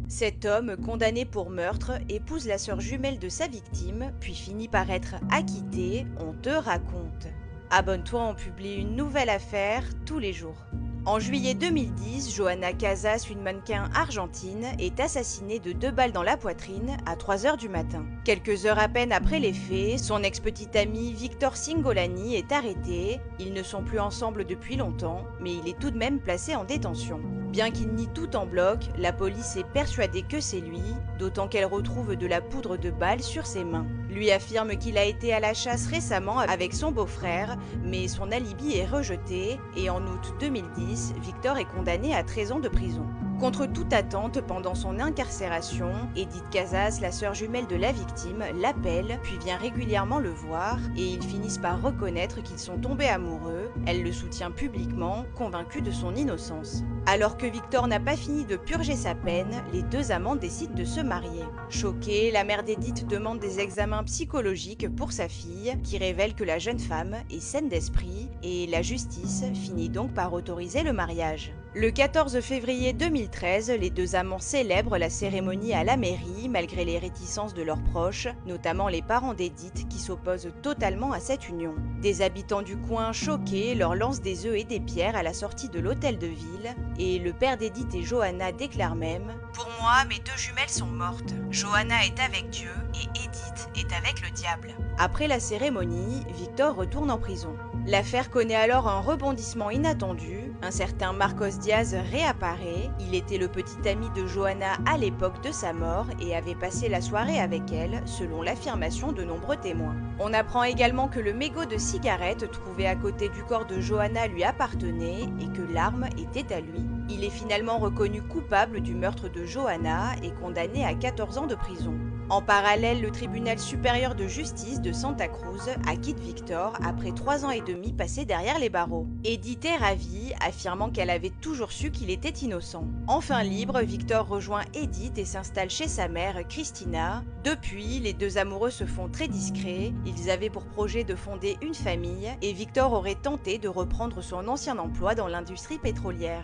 Cet homme, condamné pour meurtre, épouse la sœur jumelle de sa victime, puis finit par être acquitté, on te raconte. Abonne-toi, on publie une nouvelle affaire tous les jours. En juillet 2010, Johanna Casas, une mannequin argentine, est assassinée de 2 balles dans la poitrine à 3 heures du matin. Quelques heures à peine après les faits, son ex-petit ami Victor Singolani est arrêté. Ils ne sont plus ensemble depuis longtemps, mais il est tout de même placé en détention. Bien qu'il nie tout en bloc, la police est persuadée que c'est lui, d'autant qu'elle retrouve de la poudre de balle sur ses mains. Lui affirme qu'il a été à la chasse récemment avec son beau-frère, mais son alibi est rejeté et en août 2010, Victor est condamné à 13 ans de prison. Contre toute attente, pendant son incarcération, Edith Casas, la sœur jumelle de la victime, l'appelle, puis vient régulièrement le voir, et ils finissent par reconnaître qu'ils sont tombés amoureux. Elle le soutient publiquement, convaincue de son innocence. Alors que Victor n'a pas fini de purger sa peine, les deux amants décident de se marier. Choquée, la mère d'Edith demande des examens psychologiques pour sa fille, qui révèlent que la jeune femme est saine d'esprit, et la justice finit donc par autoriser le mariage. Le 14 février 2013, les deux amants célèbrent la cérémonie à la mairie, malgré les réticences de leurs proches, notamment les parents d'Edith qui s'opposent totalement à cette union. Des habitants du coin, choqués, leur lancent des œufs et des pierres à la sortie de l'hôtel de ville, et le père d'Edith et Johanna déclare même « Pour moi, mes deux jumelles sont mortes. Johanna est avec Dieu et Edith est avec le diable. » Après la cérémonie, Victor retourne en prison. L'affaire connaît alors un rebondissement inattendu. Un certain Marcos Diaz réapparaît. Il était le petit ami de Johanna à l'époque de sa mort et avait passé la soirée avec elle, selon l'affirmation de nombreux témoins. On apprend également que le mégot de cigarette trouvé à côté du corps de Johanna lui appartenait et que l'arme était à lui. Il est finalement reconnu coupable du meurtre de Johanna et condamné à 14 ans de prison. En parallèle, le tribunal supérieur de justice de Santa Cruz acquitte Victor après 3 ans et demi passés derrière les barreaux. Edith est ravie, affirmant qu'elle avait toujours su qu'il était innocent. Enfin libre, Victor rejoint Edith et s'installe chez sa mère, Christina. Depuis, les deux amoureux se font très discrets. Ils avaient pour projet de fonder une famille et Victor aurait tenté de reprendre son ancien emploi dans l'industrie pétrolière.